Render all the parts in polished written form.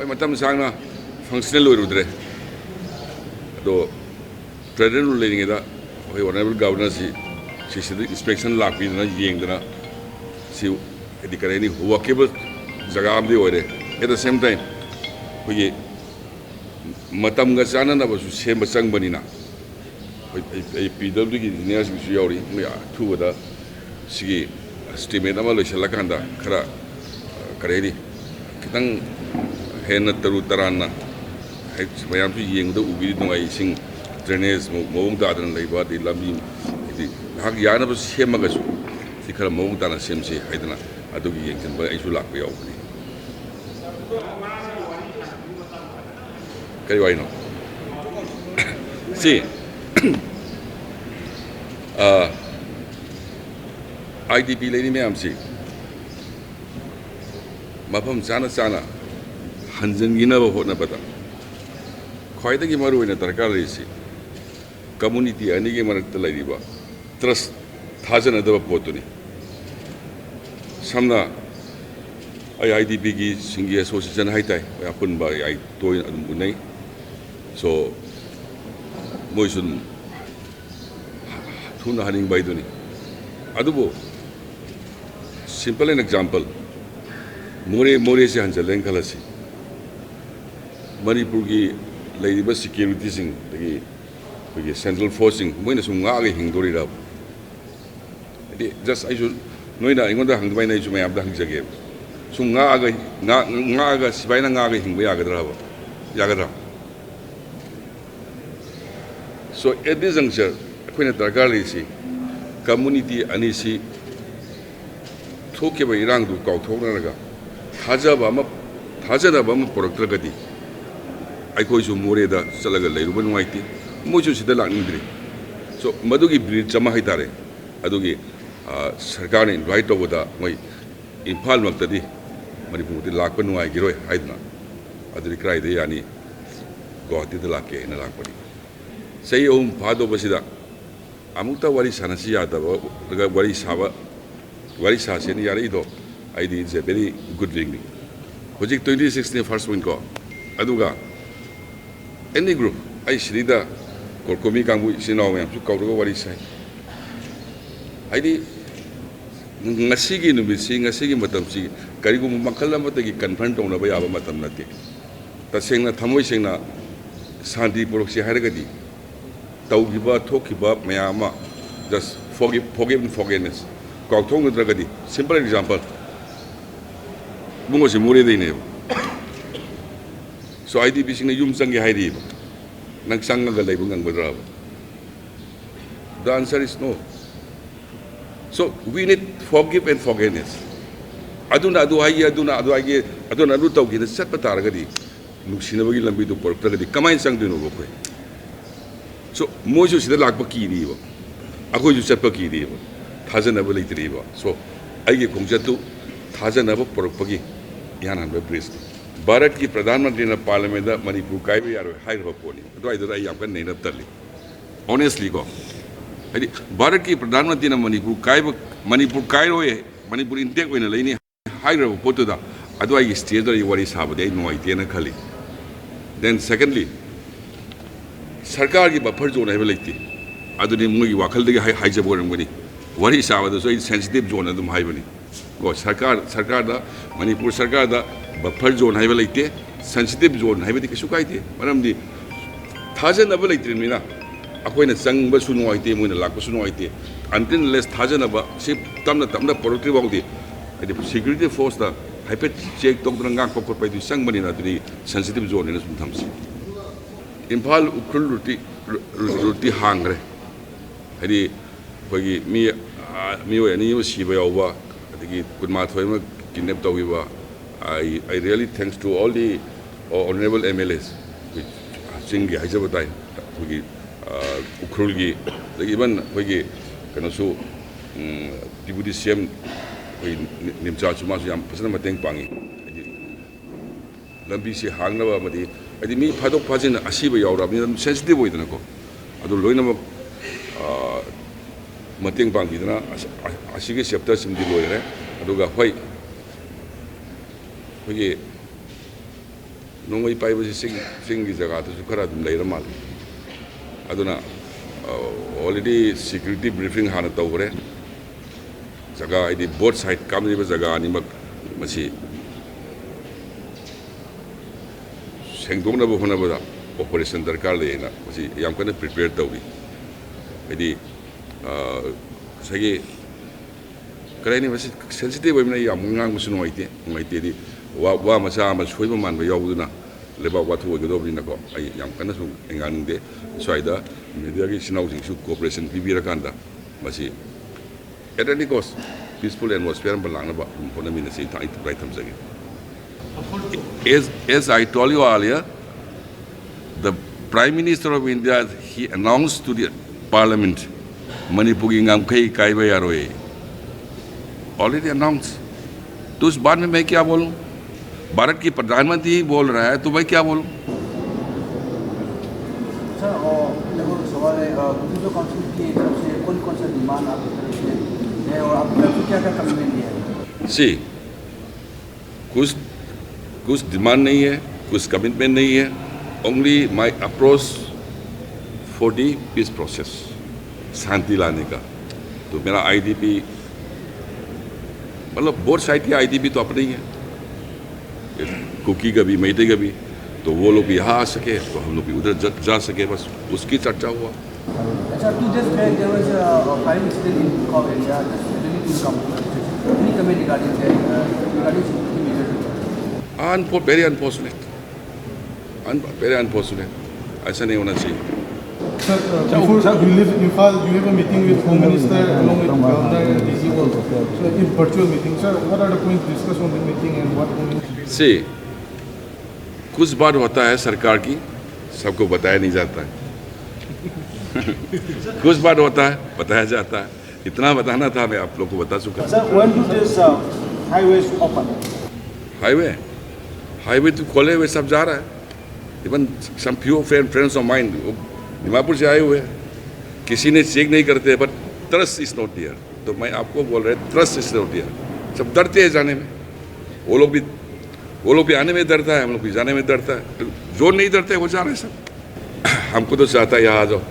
ꯍꯣꯏ ꯃꯇꯝ ꯁꯥꯡꯅ ꯐꯪꯁꯅꯦꯜ ꯑꯣꯏꯔꯨꯗ꯭ꯔꯦ ꯑꯗꯣ ꯐꯦꯗꯔꯦꯜ ꯔꯨꯜ ꯂꯩꯔꯤꯉꯩꯗ ꯑꯩꯈꯣꯏ ꯑꯣꯅꯔꯦꯕꯜ ꯒꯕꯔꯅꯔꯁꯤ ꯁꯤꯁꯤꯗ ꯏꯟꯁꯄꯦꯛꯁꯟ ꯂꯥꯛꯄꯤꯗꯅ ꯌꯦꯡꯗꯅ ꯁꯤ ꯍꯥꯏꯗꯤ ꯀꯔꯤ ꯍꯥꯏꯅꯤ ꯋꯥꯛꯀꯦꯕꯜ ꯖꯒꯥ ꯑꯃꯗꯤ ꯑꯣꯏꯔꯦ ꯑꯦꯠ ꯗ ꯁꯦꯝ ꯇꯥꯏꯝ ꯑꯩꯈꯣꯏꯒꯤ ꯃꯇꯝꯒ ꯆꯥꯟꯅꯅꯕꯁꯨ ꯁꯦꯝꯕ ꯆꯪꯕꯅꯤꯅ ꯑꯩ ꯄꯤ ꯗꯕ꯭ꯂꯤꯎꯒꯤ ꯏꯟꯖꯤꯅꯤꯌꯥꯔꯁꯤꯡꯁꯨ ꯌꯥꯎꯔꯤ ꯃꯣꯏ ꯑꯊꯨꯕꯗ ꯁꯤꯒꯤ ꯏꯁꯇꯤꯃꯦꯠ ꯑꯃ ꯂꯣꯏꯁꯤꯜꯂꯀꯥꯟꯗ ꯈꯔ ꯀꯔꯤ ꯍꯥꯏꯅꯤ ꯈꯤꯇꯪ ꯍꯦꯟꯅ ꯇꯔꯨ ꯇꯔꯥꯟꯅ ꯃꯌꯥꯝꯁꯨ ꯌꯦꯡꯕꯗ ꯎꯕꯤꯔꯤ ꯅꯨꯡꯉꯥꯏ ꯏꯁꯤꯡ ꯗ꯭ꯔꯦꯅꯦꯖ ꯃꯑꯣꯡ ꯇꯥꯗꯅ ꯂꯩꯕ ꯑꯗꯩ ꯂꯝꯕꯤ ꯍꯥꯏꯗꯤ ꯉꯥꯏꯍꯥꯛ ꯌꯥꯅꯕ ꯁꯦꯝꯃꯒꯁꯨ ꯁꯤ ꯈꯔ ꯃꯑꯣꯡ ꯇꯥꯅ ꯁꯦꯝꯁꯤ ꯍꯥꯏꯗꯅ ꯑꯗꯨꯒꯤ ꯌꯦꯡꯁꯤꯟꯕ ꯑꯩꯁꯨ ꯂꯥꯛꯄ ꯌꯥꯎꯕꯅꯤ ꯀꯔꯤ ꯋꯥꯔꯤꯅꯣ ꯁꯤ IDP ꯂꯩꯔꯤ ꯃꯌꯥꯝꯁꯤ ꯃꯐꯝ ꯆꯥꯅ ꯆꯥꯅ ꯍꯟꯖꯤꯟꯈꯤꯅꯕ ꯍꯣꯠꯅꯕꯗ ꯈ꯭ꯋꯥꯏꯗꯒꯤ ꯃꯔꯨꯑꯣꯏꯅ ꯗꯔꯀꯥꯔ ꯂꯩꯔꯤꯁꯤ ꯀꯝꯃꯨꯅꯤꯇꯤ ꯑꯅꯤꯒꯤ ꯃꯔꯛꯇ ꯂꯩꯔꯤꯕ ꯇ꯭ꯔꯁ ꯊꯥꯖꯅꯗꯕ ꯄꯣꯠꯇꯨꯅꯤ ꯁꯝꯅ IDPꯒꯤ ꯁꯤꯡꯒꯤ ꯑꯦꯁꯣꯁꯤꯌꯦꯁꯟ ꯍꯥꯏꯇꯥꯏ ꯑꯄꯨꯟꯕ ꯇꯣꯏꯅ ꯑꯗꯨꯝ ꯎꯅꯩ ꯁꯣ ꯃꯣꯏꯁꯨ ꯑꯗꯨꯝ ꯊꯨꯅ ꯍꯟꯅꯤꯡꯕ ꯍꯥꯏꯗꯨꯅꯤ ꯑꯗꯨꯕꯨ ꯁꯤꯝꯄꯜ ꯑꯦꯟ ꯑꯦꯛꯖꯥꯝꯄꯜ ꯃꯣꯔꯦꯁꯦ ꯍꯟꯖꯜꯂꯦꯅ ꯈꯜꯂꯁꯤ ꯃꯅꯤꯄꯨꯔꯒꯤ ꯂꯩꯔꯤꯕ ꯁꯦꯀ꯭ꯌꯨꯔꯤꯇꯤꯁꯤꯡ ꯑꯗꯒꯤ ꯑꯩꯈꯣꯏꯒꯤ ꯁꯦꯟꯇ꯭ꯔꯦꯜ ꯐꯣꯔꯁꯁꯤꯡ ꯃꯣꯏꯅ ꯁꯨꯝ ꯉꯥꯛꯑꯒ ꯍꯤꯡꯗꯣꯔꯤꯔꯕ ꯍꯥꯏꯗꯤ ꯖꯁ ꯑꯩꯁꯨ ꯅꯣꯏꯅ ꯑꯩꯉꯣꯟꯗ ꯍꯪꯗꯕꯩꯅ ꯑꯩꯁꯨ ꯃꯌꯥꯝꯗ ꯍꯪꯖꯒꯦꯕ ꯁꯨꯝ ꯉꯥꯛꯑꯒ ꯁꯤꯕꯥꯏꯅ ꯉꯥꯛꯑꯒ ꯍꯤꯡꯕ ꯌꯥꯒꯗ꯭ꯔꯕ ꯌꯥꯒꯗ꯭ꯔꯥ ꯁꯣ ꯑꯦꯠ ꯗꯤꯁ ꯖꯪꯛꯆꯔ ꯑꯩꯈꯣꯏꯅ ꯗꯔꯀꯥꯔ ꯂꯩꯔꯤꯁꯤ ꯀꯝꯃꯨꯅꯤꯇꯤ ꯑꯅꯤꯁꯤ ꯊꯣꯛꯈꯤꯕ ꯏꯔꯥꯡꯗꯨ ꯀꯥꯎꯊꯣꯛꯅꯔꯒ ꯊꯥꯖꯅꯕ ꯑꯃ ꯄꯨꯔꯛꯇ꯭ꯔꯒꯗꯤ ꯑꯩꯈꯣꯏꯁꯨ ꯃꯣꯔꯦꯗ ꯆꯠꯂꯒ ꯂꯩꯔꯨꯕ ꯅꯨꯡꯉꯥꯏꯇꯦ ꯃꯣꯏꯁꯨ ꯁꯤꯗ ꯂꯥꯛꯅꯤꯡꯗ꯭ꯔꯤ ꯁꯣ ꯃꯗꯨꯒꯤ ꯕ꯭ꯔꯤꯖ ꯑꯃ ꯍꯥꯏꯇꯥꯔꯦ ꯑꯗꯨꯒꯤ ꯁꯔꯀꯥꯔꯅ ꯏꯟꯚꯥꯏꯠ ꯇꯧꯕꯗ ꯃꯣꯏ ꯏꯝꯐꯥꯜꯃꯛꯇꯗꯤ ꯃꯅꯤꯄꯨꯔꯗꯤ ꯂꯥꯛꯄ ꯅꯨꯡꯉꯥꯏꯈꯤꯔꯣꯏ ꯍꯥꯏꯗꯅ ꯑꯗꯨꯗꯤ ꯀꯗꯥꯏꯗ ꯌꯥꯅꯤ ꯒꯨꯋꯥꯍꯥꯇꯤꯗ ꯂꯥꯛꯀꯦ ꯍꯥꯏꯅ ꯂꯥꯛꯄꯅꯤ ꯆꯍꯤ 3 ꯐꯥꯗꯧꯕꯁꯤꯗ ꯑꯃꯨꯛꯇ ꯋꯥꯔꯤ ꯁꯥꯟꯅꯁꯤ ꯌꯥꯗꯕ ꯋꯥꯔꯤ ꯁꯥꯁꯦꯅ ꯌꯥꯔꯛꯏꯗꯣ ꯑꯩꯗꯤ ꯏꯠꯁ ꯑꯦ ꯚꯦꯔꯤ ꯒꯨꯗ ꯊꯤꯡꯅꯤ ꯍꯧꯖꯤꯛ 26ꯅꯤ ꯐꯥꯔꯁ ꯋꯤꯟꯀꯣ ꯑꯗꯨꯒ ꯑꯦꯅꯤ ꯒ꯭ꯔꯨꯞ ꯑꯩ ꯁꯤꯗꯩꯗ ꯀꯣꯔꯀꯣꯃꯤ ꯀꯥꯡꯕꯨ ꯏꯆꯤꯟ ꯏꯅꯥꯎ ꯃꯌꯥꯝꯁꯨ ꯀꯧꯔꯒ ꯋꯥꯔꯤ ꯁꯥꯏ ꯍꯥꯏꯗꯤ ꯉꯁꯤꯒꯤ ꯅꯨꯃꯤꯠꯁꯤ ꯉꯁꯤꯒꯤ ꯃꯇꯝꯁꯤ ꯀꯔꯤꯒꯨꯝꯕ ꯃꯈꯜ ꯑꯃꯗꯒꯤ ꯀꯟꯐꯔꯟ ꯇꯧꯅꯕ ꯌꯥꯕ ꯃꯇꯝ ꯅꯠꯇꯦ ꯇꯁꯦꯡꯅ ꯊꯃꯣꯏ ꯁꯦꯡꯅ ꯁꯥꯟꯇꯤ ꯄꯨꯔꯛꯁꯤ ꯍꯥꯏꯔꯒꯗꯤ ꯇꯧꯈꯤꯕ ꯊꯣꯛꯈꯤꯕ ꯃꯌꯥꯝ ꯑꯃ ꯖꯁ ꯐꯣꯔꯒꯤꯞ ꯑꯦꯟ ꯐꯣꯔꯒꯦꯠꯅꯦꯁ ꯀꯥꯎꯊꯣꯛꯅꯗ꯭ꯔꯒꯗꯤ ꯁꯤꯝꯄꯜ ꯑꯦꯛꯖꯥꯝꯄꯜ ꯏꯕꯨꯡꯉꯣꯁꯤ ꯃꯣꯔꯦꯗꯩꯅꯦꯕ ꯁꯣ IDPꯁꯤꯡꯅ ꯌꯨꯝ ꯆꯪꯒꯦ ꯍꯥꯏꯔꯤꯕ ꯅꯪ ꯆꯪꯉꯒ ꯂꯩꯕ ꯉꯝꯒꯗ꯭ꯔꯕ the answer is no so we need forgive and forgetness ꯑꯗꯨꯅ ꯑꯗꯨ ꯍꯥꯏꯒꯦ ꯑꯗꯨꯅ ꯑꯗꯨ ꯇꯧꯒꯦꯅ ꯆꯠꯄ ꯇꯥꯔꯒꯗꯤ ꯅꯨꯡꯁꯤꯅꯕꯒꯤ ꯂꯝꯕꯤꯗꯨ ꯄꯨꯔꯛꯇ꯭ꯔꯒꯗꯤ ꯀꯃꯥꯏꯅ ꯆꯪꯗꯣꯏꯅꯣꯕ ꯑꯩꯈꯣꯏ ꯁꯣ ꯃꯣꯏꯁꯨ ꯁꯤꯗ ꯂꯥꯛꯄ ꯀꯤꯔꯤꯕ ꯑꯩꯈꯣꯏꯁꯨ ꯆꯠꯄ ꯀꯤꯔꯤꯕ ꯊꯥꯖꯅꯕ ꯂꯩꯇ꯭ꯔꯤꯕ ꯁꯣ ꯑꯩꯒꯤ ꯈꯣꯡꯆꯠꯇꯨ ꯊꯥꯖꯅꯕ ꯄꯨꯔꯛꯄꯒꯤ ꯏꯍꯥꯟ ꯍꯥꯟꯕ ꯕ꯭ꯔꯤꯖꯅꯤ ꯚꯥꯔꯠꯀꯤ ꯄ꯭ꯔꯙꯥꯟ ꯃꯟꯇ꯭ꯔꯤꯅ ꯄꯥꯔꯂꯤꯌꯥꯃꯦꯟꯗ ꯃꯅꯤꯄꯨꯔ ꯀꯥꯏꯕ ꯌꯥꯔꯣꯏ ꯍꯥꯏꯔꯕ ꯄꯣꯠꯅꯤ ꯑꯗꯨꯋꯥꯏꯗꯨꯗ ꯑꯩ ꯌꯥꯝ ꯀꯟꯅ ꯅꯩꯅꯕ ꯇꯜꯂꯤ ꯑꯣꯅꯦꯁꯂꯤꯀꯣ ꯍꯥꯏꯗꯤ ꯚꯥꯔꯠꯀꯤ ꯄ꯭ꯔꯙꯥꯟ ꯃꯟꯇ꯭ꯔꯤꯅ ꯃꯅꯤꯄꯨꯔ ꯀꯥꯏꯔꯣꯏ ꯃꯅꯤꯄꯨꯔ ꯏꯟꯇꯦꯛ ꯑꯣꯏꯅ ꯂꯩꯅꯤ ꯍꯥꯏꯔꯕ ꯄꯣꯠꯇꯨꯗ ꯑꯗꯨꯋꯥꯏꯒꯤ ꯁ꯭ꯇꯦꯖꯗ ꯑꯩ ꯋꯥꯔꯤ ꯁꯥꯕꯗꯤ ꯑꯩ ꯅꯨꯡꯉꯥꯏꯇꯦꯅ ꯈꯜꯂꯤ ꯗꯦꯟ ꯁꯦꯀꯦꯟꯂꯤ ꯁꯔꯀꯥꯔꯒꯤ ꯕꯐꯔ ꯖꯣꯟ ꯍꯥꯏꯕ ꯂꯩꯇꯦ ꯑꯗꯨꯗꯤ ꯃꯣꯏꯒꯤ ꯋꯥꯈꯜꯗꯒꯤ ꯍꯥꯏꯖꯕ ꯑꯣꯏꯔꯝꯒꯅꯤ ꯋꯥꯔꯤ ꯁꯥꯕꯗꯁꯨ ꯑꯩ ꯁꯦꯟꯁꯤꯇꯤꯚ ꯖꯣꯟ ꯑꯗꯨꯝ ꯍꯥꯏꯕꯅꯤ ꯀꯣ ꯁꯔꯀꯥꯔꯗ ꯃꯅꯤꯄꯨꯔ ꯁꯔꯀꯥꯔꯗ ꯕꯐꯔ ꯖꯣꯟ ꯍꯥꯏꯕ ꯂꯩꯇꯦ ꯁꯦꯟꯁꯤꯇꯤꯚ ꯖꯣꯟ ꯍꯥꯏꯕꯗꯤ ꯀꯩꯁꯨ ꯀꯥꯏꯗꯦ ꯃꯔꯝꯗꯤ ꯊꯥꯖꯅꯕ ꯂꯩꯇ꯭ꯔꯤꯕꯅꯤ나 ꯑꯩꯈꯣꯏꯅ ꯆꯪꯕꯁꯨ ꯅꯨꯡꯉꯥꯏꯇꯦ ꯃꯣꯏꯅ ꯂꯥꯛꯄꯁꯨ ꯅꯨꯡꯉꯥꯏꯇꯦ ꯑꯟꯇꯤꯜ ꯂꯦꯁ ꯊꯥꯖꯅꯕ ꯁꯤ ꯇꯞꯅ ꯄꯨꯔꯛꯇ꯭ꯔꯤ ꯐꯥꯎꯗꯤ ꯍꯥꯏꯗꯤ ꯁꯦꯀ꯭ꯌꯨꯔꯤꯇꯤ ꯐꯣꯔꯁꯇ ꯍꯥꯏꯐꯦꯠ ꯆꯦꯛ ꯇꯧꯗꯅ ꯉꯥꯛꯄ ꯈꯣꯠꯄ ꯍꯥꯏꯗꯨ ꯆꯪꯕꯅꯤꯅ ꯑꯗꯨꯗꯤ ꯁꯦꯟꯁꯤꯇꯤꯚ ꯖꯣꯟꯅꯤꯅ ꯁꯨꯝ ꯊꯝꯁꯤ ꯏꯝꯐꯥꯜ ꯎꯈ꯭ꯔꯨꯜ ꯔꯨꯠꯇꯤ ꯍꯥꯡꯈ꯭ꯔꯦ ꯍꯥꯏꯗꯤ ꯑꯩꯈꯣꯏꯒꯤ ꯃꯤꯑꯣꯏ 2 ꯑꯃ ꯁꯤꯕ ꯌꯥꯎꯕ ꯑꯗꯒꯤ 12 ꯑꯃ ꯀꯤꯗꯅꯦꯞ ꯇꯧꯈꯤꯕ I really thanks to all the honorable MLAs ꯆꯤꯡꯒꯤ ꯍꯥꯏꯖꯕ ꯇꯥꯏ ꯑꯩꯈꯣꯏꯒꯤ ꯎꯈ꯭ꯔꯨꯜꯒꯤ ꯑꯗꯒꯤ ꯏꯚꯟ ꯑꯩꯈꯣꯏꯒꯤ ꯀꯩꯅꯣꯁꯨ ꯗꯤꯄꯨꯇꯤ CM ꯑꯩꯈꯣꯏ ꯅꯤꯝꯆꯥꯁꯨ ꯃꯥꯁꯨ ꯌꯥꯝ ꯐꯖꯅ ꯃꯇꯦꯡ ꯄꯥꯡꯉꯤ ꯍꯥꯏꯗꯤ ꯂꯝꯕꯤꯁꯤ ꯍꯥꯡꯅꯕ ꯑꯃꯗꯤ ꯍꯥꯏꯗꯤ ꯃꯤ ꯐꯥꯗꯣꯛ ꯐꯥꯖꯤꯟ ꯑꯁꯤꯕ ꯌꯥꯎꯔꯕꯅꯤꯅ ꯑꯗꯨꯝ ꯁꯦꯟꯁꯤꯇꯤꯚ ꯑꯣꯏꯗꯅꯀꯣ ꯑꯗꯨ ꯂꯣꯏꯅꯃꯛ ꯃꯇꯦꯡ ꯄꯥꯡꯕꯤꯗꯅ ꯑꯁꯤꯒꯤ ꯆꯦꯞꯇꯔꯁꯤꯡꯗꯤ ꯂꯣꯏꯔꯦ ꯑꯗꯨꯒ ꯍꯣꯏ ꯑꯩꯈꯣꯏꯒꯤ नोंगई पाइबसी सिंग की जगह तो खरा तुम लेर माल अदुना ऑलरेडी सिक्योरिटी ब्रीफिंग हाना तौरे जगह आदि बोथ साइड कामरीब जगह अनिमक मसी सेंगदोंनबो होनबदा ऑपरेशन दरकार लेना मसी याम कने प्रिपेयर तौरी आदि सगे करेनि मसी सेंसिटिव ओइना याम ngang नुवाइते दी वा मसा मा सोइबो मानबो यावदुना लेबा वाथु ओगदोबनिना को आई याम कने सु एंगानिंगदे स्वाइदा मीडिया की सिनाउसिंगसु कोऑपरेशन पिबिरकांदा मसी at any cost peaceful atmosphere balangna honamin se right thamjage as I told you earlier, the Prime Minister of India, he announced to the Parliament Manipur की ngam kai ba yaroe already announced तो उस बात में मैं क्या बोलूं भारत की प्रधानमंत्री ही बोल रहा है तो मैं क्या बोलूं सर और देखो सवाल है जो काउंसिल की तरफ से कौन-कौन सा डिमांड आपकी तरफ से है और आपकी तरफ से क्या-क्या कमिटमेंट है सी कुछ डिमांड नहीं है कुछ कमिटमेंट नहीं है only my approach for the peace process शांति लाने का तो मेरा आईडीपी मतलब बोथ साइड की आईडीपी तो अपने ही है कुकी का भी मैते का भी तो वो लोग भी यहाँ आ सके तो हम लोग भी उधर जा सके बस उसकी चर्चा हुआ अच्छा to just there was a firing incident in Bukavu area just really income any comment regarding that regarding security measures very unfortunate very unfortunate ऐसा नहीं होना चाहिए Sir, before you leave Imphal, you have a meeting with Home Minister along with Governor and DG also. So, in virtual meeting, sir, what are the points discussed on the meeting and what? से कुछ बात होता है सरकार की सबको बताया नहीं जाता है कुछ बात होता है बताया जाता है इतना बताना था मैं आप लोग को बता चुका Sir, when do this highways open? Highway तो खोले हुए सब जा रहा है even some few friends of mind Dimapur से आए हुए हैं किसी ने चेक नहीं करते but trust is not there तो मैं आपको बोल रहा ट्रस्ट इज नॉट देयर सब डरते हैं जाने में वो लोग भी आने में डरता है हम लोग भी जाने में डरता है तो जो नहीं डरते वो जा रहे हैं सब हमको तो चाहता है यहाँ आ जाओ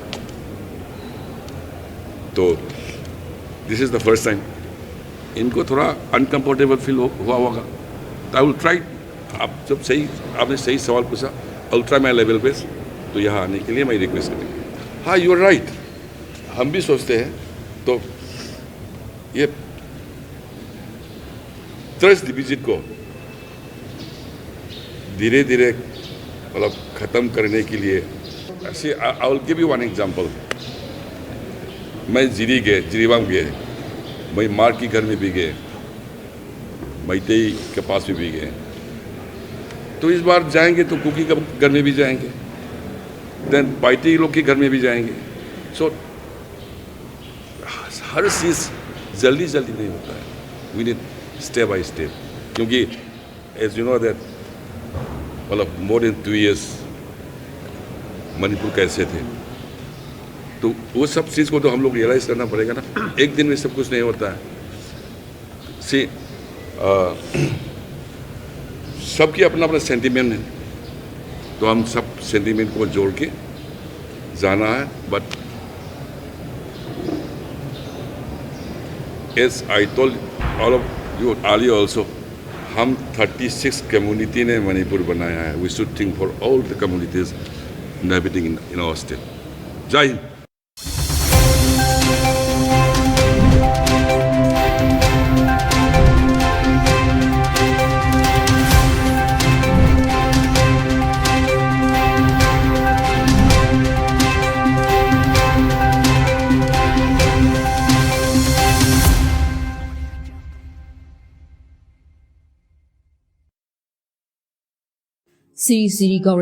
तो this is the first time इनको थोड़ा अनकंफर्टेबल फील हुआ होगा तो आई विल ट्राई आप जब आपने सही सवाल पूछा I will try my level best तो यहाँ आने के लिए मैं रिक्वेस्ट करेंगे हाँ यू आर राइट हम भी सोचते हैं तो ये ट्रस्ट डिफिसिट को धीरे धीरे मतलब ख़त्म करने के लिए ऐसे I will give you one example मैं जिरीबाम गए मैं मार की घर में भी गए मैतेई के पास भी गए तो इस बार जाएंगे तो कुकी के घर में भी जाएंगे देन पाइटी लोग के घर में भी जाएंगे सो हर चीज़ जल्दी नहीं होता है we need step by step क्योंकि एज यू नो दैट मतलब मोर देन 2 years मणिपुर कैसे थे तो वो सब चीज़ को तो हम लोग रियलाइज़ करना पड़ेगा ना एक दिन में सब कुछ नहीं होता है सी सबकी अपना अपना सेंटीमेंट है तो हम सब सेंटीमेंट को जोड़ के जाना है but as I told all of you earlier also हम 36 कम्युनिटी ने मणिपुर बनाया है we should think for all the communities inhabiting in our state जय हिंद Siri Siri